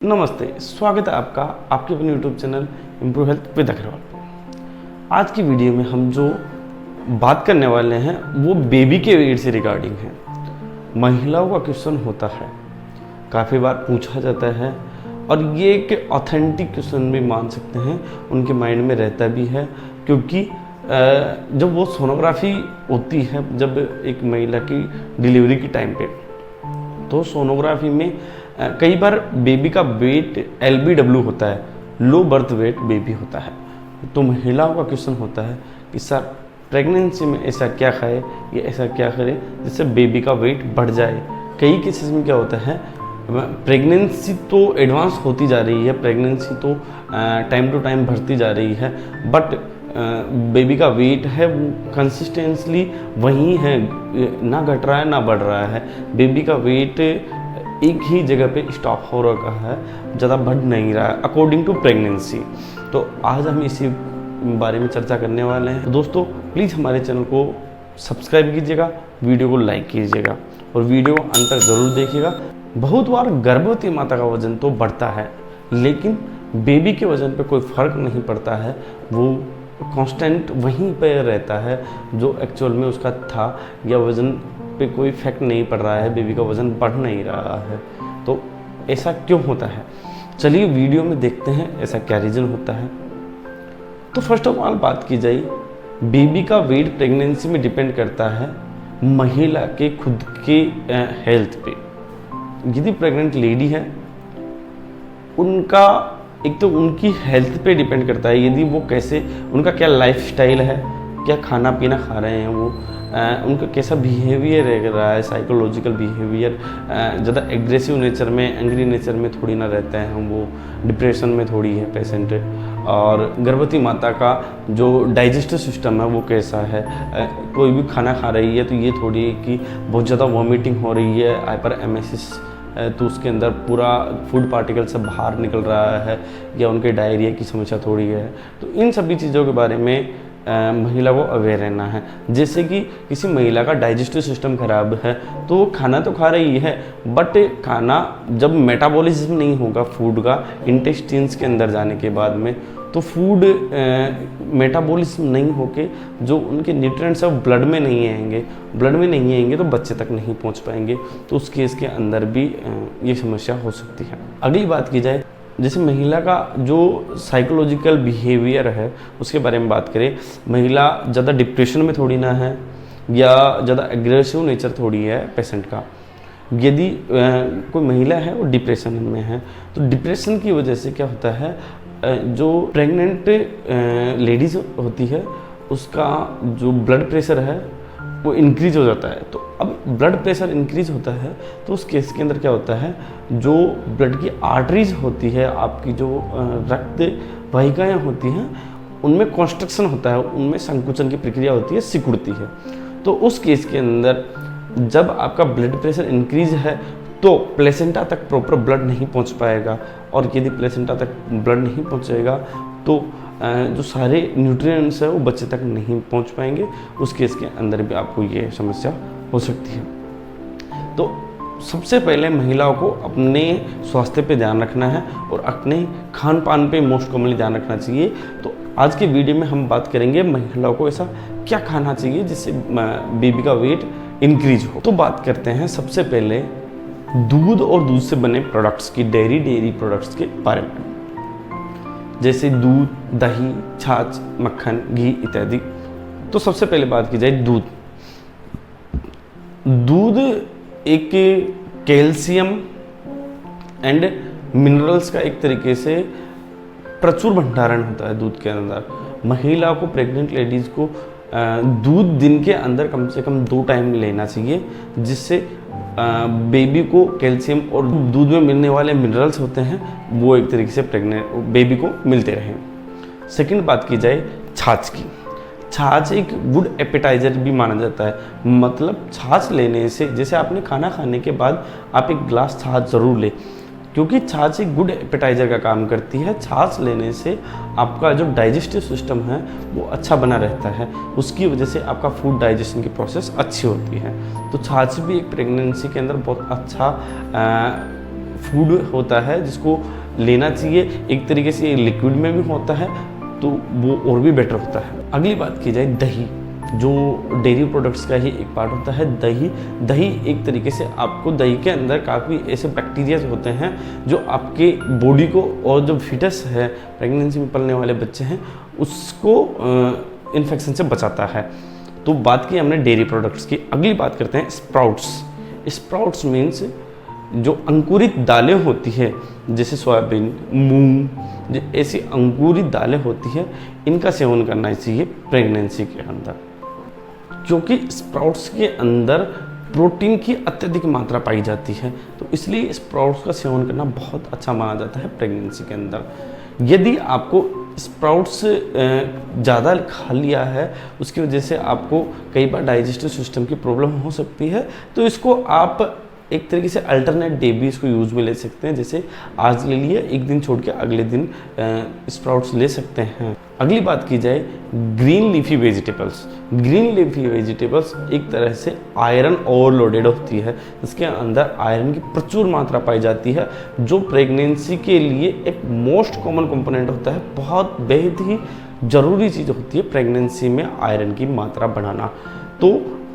नमस्ते, स्वागत है आपका आपके अपने YouTube channel improve health with Agarwal. आज की वीडियो में हम जो बात करने वाले हैं वो बेबी के वेट से रिगार्डिंग है। महिलाओं का क्वेश्चन होता है, काफ़ी बार पूछा जाता है और ये एक ऑथेंटिक क्वेश्चन भी मान सकते हैं, उनके माइंड में रहता भी है। क्योंकि जब वो सोनोग्राफी होती है, जब एक महिला की डिलीवरी के टाइम पे, तो सोनोग्राफी में कई बार बेबी का वेट LBW होता है, लो बर्थ वेट बेबी होता है। तो महिलाओं का क्वेश्चन होता है कि सर प्रेगनेंसी में ऐसा क्या खाए या ऐसा क्या करे जिससे बेबी का वेट बढ़ जाए। कई केसेस में क्या होता है, प्रेगनेंसी तो एडवांस होती जा रही है, प्रेगनेंसी तो टाइम टू टाइम बढ़ती जा रही है, बट बेबी का वेट है वो कंसिस्टेंटली वही है, ना घट रहा है ना बढ़ रहा है। बेबी का वेट एक ही जगह पे स्टॉप हो रखा है, ज़्यादा बढ़ नहीं रहा है अकॉर्डिंग टू प्रेगनेंसी। तो आज हम इसी बारे में चर्चा करने वाले हैं। तो दोस्तों प्लीज़ हमारे चैनल को सब्सक्राइब कीजिएगा, वीडियो को लाइक कीजिएगा और वीडियो को अंत तक ज़रूर देखिएगा। बहुत बार गर्भवती माता का वज़न तो बढ़ता है, लेकिन बेबी के वज़न पे कोई फ़र्क नहीं पड़ता है, वो कांस्टेंट वहीं पे रहता है जो एक्चुअल में उसका था, या वज़न पे कोई इफेक्ट नहीं पड़ रहा है, बेबी का वज़न बढ़ नहीं रहा है। तो ऐसा क्यों होता है, चलिए वीडियो में देखते हैं ऐसा क्या रीज़न होता है। तो फर्स्ट ऑफ ऑल बात की जाए, बेबी का वेट प्रेगनेंसी में डिपेंड करता है महिला के खुद के हेल्थ पे। यदि प्रेग्नेंट लेडी है, उनका एक तो उनकी हेल्थ पे डिपेंड करता है, यदि वो कैसे, उनका क्या लाइफस्टाइल है, क्या खाना पीना खा रहे हैं वो, उनका कैसा बिहेवियर रह रहा है, साइकोलॉजिकल बिहेवियर, ज़्यादा एग्रेसिव नेचर में, एंग्री नेचर में थोड़ी ना रहते हैं, वो डिप्रेशन में थोड़ी है पेशेंट। और गर्भवती माता का जो डाइजेस्टिव सिस्टम है वो कैसा है, कोई भी खाना खा रही है तो ये थोड़ी है कि बहुत ज़्यादा वॉमिटिंग हो रही है, हाइपर एमेसिस, तो उसके अंदर पूरा फूड पार्टिकल सब बाहर निकल रहा है, या उनके डायरिया की समस्या थोड़ी है। तो इन सभी चीज़ों के बारे में महिला को अवेयर रहना है। जैसे कि किसी महिला का डाइजेस्टिव सिस्टम खराब है तो वो खाना तो खा रही है, बट खाना जब मेटाबॉलिज्म नहीं होगा फूड का इंटेस्टाइन्स के अंदर जाने के बाद में, तो फूड मेटाबॉलिज्म नहीं होके जो उनके न्यूट्रिएंट्स है वो ब्लड में नहीं आएंगे तो बच्चे तक नहीं पहुंच पाएंगे। तो उस केस के अंदर भी ये समस्या हो सकती है। अगली बात की जाए, जैसे महिला का जो साइकोलॉजिकल बिहेवियर है उसके बारे में बात करें, महिला ज़्यादा डिप्रेशन में थोड़ी ना है, या ज़्यादा एग्रेसिव नेचर थोड़ी है पेशेंट का। यदि कोई महिला है वो डिप्रेशन में है, तो डिप्रेशन की वजह से क्या होता है, जो प्रेग्नेंट लेडीज़ होती है उसका जो ब्लड प्रेशर है वो इंक्रीज हो जाता है। तो अब ब्लड प्रेशर इंक्रीज होता है तो उस केस के अंदर क्या होता है, जो ब्लड की आर्टरीज होती है, आपकी जो रक्त वाहिकाएँ होती हैं, उनमें कॉन्स्ट्रक्शन होता है, उनमें संकुचन की प्रक्रिया होती है, सिकुड़ती है। तो उस केस के अंदर जब आपका ब्लड प्रेशर इंक्रीज है तो प्लेसेंटा तक प्रॉपर ब्लड नहीं पहुंच पाएगा, और यदि प्लेसेंटा तक ब्लड नहीं पहुंचेगा तो जो सारे न्यूट्रिएंट्स है वो बच्चे तक नहीं पहुंच पाएंगे। उस केस के अंदर भी आपको ये समस्या हो सकती है। तो सबसे पहले महिलाओं को अपने स्वास्थ्य पे ध्यान रखना है और अपने खान पान पे मोस्ट कॉमनली ध्यान रखना चाहिए। तो आज के वीडियो में हम बात करेंगे महिलाओं को ऐसा क्या खाना चाहिए जिससे बेबी का वेट इंक्रीज हो। तो बात करते हैं सबसे पहले दूध और दूध से बने प्रोडक्ट्स की, डेयरी प्रोडक्ट्स के बारे में, जैसे दूध, दही, छाछ, मक्खन, घी इत्यादि। तो सबसे पहले बात की जाए दूध एक कैल्शियम एंड मिनरल्स का एक तरीके से प्रचुर भंडारण होता है दूध के अंदर। महिला को, प्रेग्नेंट लेडीज़ को दूध दिन के अंदर कम से कम 2 टाइम लेना चाहिए, जिससे बेबी को कैल्शियम और दूध में मिलने वाले मिनरल्स होते हैं वो एक तरीके से प्रेग्नेंट बेबी को मिलते रहें। सेकंड बात की जाए छाछ की, छाछ एक गुड एपेटाइजर भी माना जाता है। मतलब छाछ लेने से, जैसे आपने खाना खाने के बाद आप एक गिलास छाछ ज़रूर लें, क्योंकि छाछ एक गुड एपेटाइजर का काम करती है। छाछ लेने से आपका जो डाइजेस्टिव सिस्टम है वो अच्छा बना रहता है, उसकी वजह से आपका फूड डाइजेशन की प्रोसेस अच्छी होती है। तो छाछ भी एक प्रेगनेंसी के अंदर बहुत अच्छा फूड होता है जिसको लेना चाहिए, एक तरीके से लिक्विड में भी होता है तो वो और भी बेटर होता है। अगली बात की जाए दही, जो डेयरी प्रोडक्ट्स का ही एक पार्ट होता है दही एक तरीके से आपको दही के अंदर काफ़ी ऐसे बैक्टीरियाज होते हैं जो आपके बॉडी को और जो फिटस है प्रेगनेंसी में पलने वाले बच्चे हैं उसको इन्फेक्शन से बचाता है। तो बात की हमने डेयरी प्रोडक्ट्स की। अगली बात करते हैं स्प्राउट्स मीन्स जो अंकुरित दालें होती है जैसे सोयाबीन, मूंग, जो ऐसी अंकुरित दालें होती है इनका सेवन करना चाहिए प्रेगनेंसी के अंदर, क्योंकि स्प्राउट्स के अंदर प्रोटीन की अत्यधिक मात्रा पाई जाती है। तो इसलिए स्प्राउट्स का सेवन करना बहुत अच्छा माना जाता है प्रेगनेंसी के अंदर। यदि आपको स्प्राउट्स ज़्यादा खा लिया है उसकी वजह से आपको कई बार डाइजेस्टिव सिस्टम की प्रॉब्लम हो सकती है, तो इसको आप एक तरीके से अल्टरनेट डे भी इसको यूज़ में ले सकते हैं। जैसे आज ले लिए, एक दिन छोड़ के अगले दिन स्प्राउट्स ले सकते हैं। अगली बात की जाए green leafy vegetables. Green leafy vegetables एक तरह से आयरन ओवरलोडेड होती है, इसके अंदर आयरन की प्रचुर मात्रा पाई जाती है जो प्रेगनेंसी के लिए एक मोस्ट कॉमन कंपोनेंट होता है। बहुत बेहद ही ज़रूरी चीज़ होती है प्रेगनेंसी में आयरन की मात्रा बढ़ाना। तो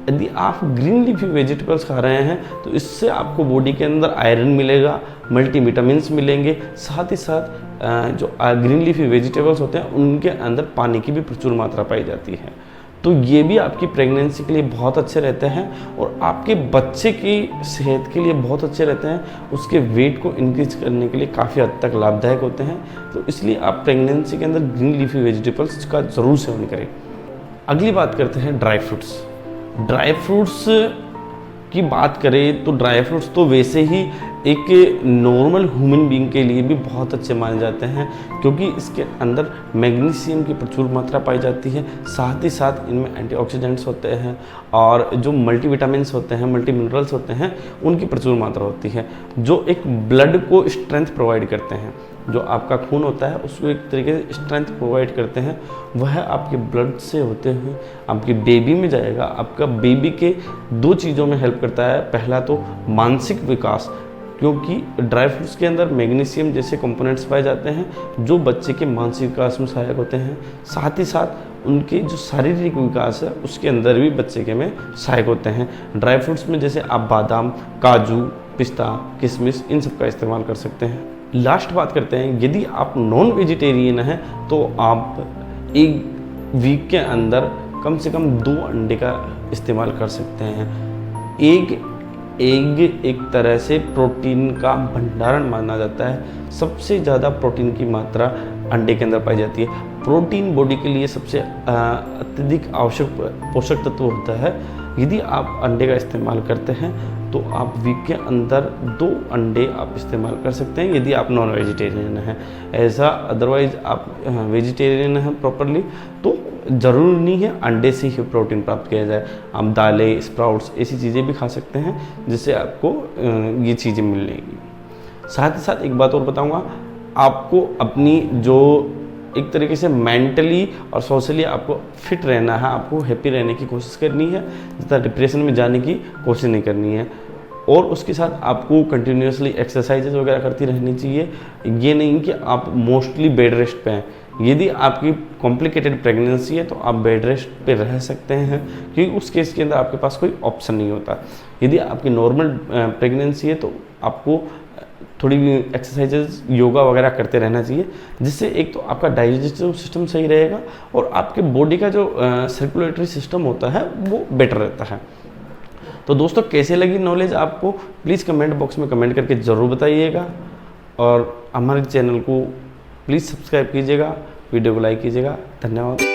यदि आप ग्रीन लीफी वेजिटेबल्स खा रहे हैं तो इससे आपको बॉडी के अंदर आयरन मिलेगा, मल्टीविटामिन्स मिलेंगे, साथ ही साथ जो ग्रीन लीफी वेजिटेबल्स होते हैं उनके अंदर पानी की भी प्रचुर मात्रा पाई जाती है। तो ये भी आपकी प्रेगनेंसी के लिए बहुत अच्छे रहते हैं और आपके बच्चे की सेहत के लिए बहुत अच्छे रहते हैं, उसके वेट को इंक्रीज करने के लिए काफ़ी हद तक लाभदायक होते हैं। तो इसलिए आप प्रेगनेंसी के अंदर ग्रीन लीफी वेजिटेबल्स का ज़रूर सेवन करें। अगली बात करते हैं ड्राई फ्रूट्स की बात करें तो ड्राई फ्रूट्स तो वैसे ही एक नॉर्मल ह्यूमन बीइंग के लिए भी बहुत अच्छे माने जाते हैं, क्योंकि इसके अंदर मैग्नीशियम की प्रचुर मात्रा पाई जाती है, साथ ही साथ इनमें एंटीऑक्सीडेंट्स होते हैं और जो मल्टीविटामिन्स होते हैं, मल्टी मिनरल्स होते हैं, उनकी प्रचुर मात्रा होती है जो एक ब्लड को स्ट्रेंथ प्रोवाइड करते हैं। जो आपका खून होता है उसको एक तरीके से स्ट्रेंथ प्रोवाइड करते हैं, वह आपके ब्लड से होते हुए आपके बेबी में जाएगा। आपका बेबी के दो चीज़ों में हेल्प करता है, पहला तो मानसिक विकास, क्योंकि ड्राई फ्रूट्स के अंदर मैग्नीशियम जैसे कंपोनेंट्स पाए जाते हैं जो बच्चे के मानसिक विकास में सहायक होते हैं, साथ ही साथ उनके जो शारीरिक विकास है उसके अंदर भी बच्चे के में सहायक होते हैं। ड्राई फ्रूट्स में जैसे आप बादाम, काजू, पिस्ता, किशमिश इन सब का इस्तेमाल कर सकते हैं। लास्ट बात करते हैं, यदि आप नॉन वेजिटेरियन हैं तो आप एक वीक के अंदर कम से कम 2 अंडे का इस्तेमाल कर सकते हैं। एग एक तरह से प्रोटीन का भंडारण माना जाता है, सबसे ज़्यादा प्रोटीन की मात्रा अंडे के अंदर पाई जाती है। प्रोटीन बॉडी के लिए सबसे अत्यधिक आवश्यक पोषक तत्व होता है। यदि आप अंडे का इस्तेमाल करते हैं तो आप वीक के अंदर 2 अंडे आप इस्तेमाल कर सकते हैं यदि आप नॉन वेजिटेरियन हैं। ऐसा अदरवाइज आप वेजिटेरियन हैं प्रॉपरली तो ज़रूरी नहीं है अंडे से ही प्रोटीन प्राप्त किया जाए। आप दालें, स्प्राउट्स ऐसी चीज़ें भी खा सकते हैं जिससे आपको ये चीज़ें मिलेंगी। साथ ही साथ एक बात और बताऊंगा, आपको अपनी जो एक तरीके से मेंटली और सोशली आपको फिट रहना है, आपको हैप्पी रहने की कोशिश करनी है, ज़्यादा डिप्रेशन में जाने की कोशिश नहीं करनी है। और उसके साथ आपको कंटिन्यूसली एक्सरसाइजेज वगैरह करती रहनी चाहिए। ये नहीं कि आप मोस्टली बेड रेस्ट पे हैं। यदि आपकी कॉम्प्लिकेटेड प्रेगनेंसी है तो आप बेड रेस्ट पे रह सकते हैं, क्योंकि उस केस के अंदर आपके पास कोई ऑप्शन नहीं होता। यदि आपकी नॉर्मल प्रेगनेंसी है तो आपको थोड़ी भी एक्सरसाइजेज, योगा वगैरह करते रहना चाहिए, जिससे एक तो आपका डाइजेस्टिव सिस्टम सही रहेगा और आपके बॉडी का जो सर्कुलेटरी सिस्टम होता है वो बेटर रहता है। तो दोस्तों, कैसे लगी नॉलेज आपको, प्लीज़ कमेंट बॉक्स में कमेंट करके ज़रूर बताइएगा और हमारे चैनल को प्लीज़ सब्सक्राइब कीजिएगा, वीडियो को लाइक कीजिएगा। धन्यवाद।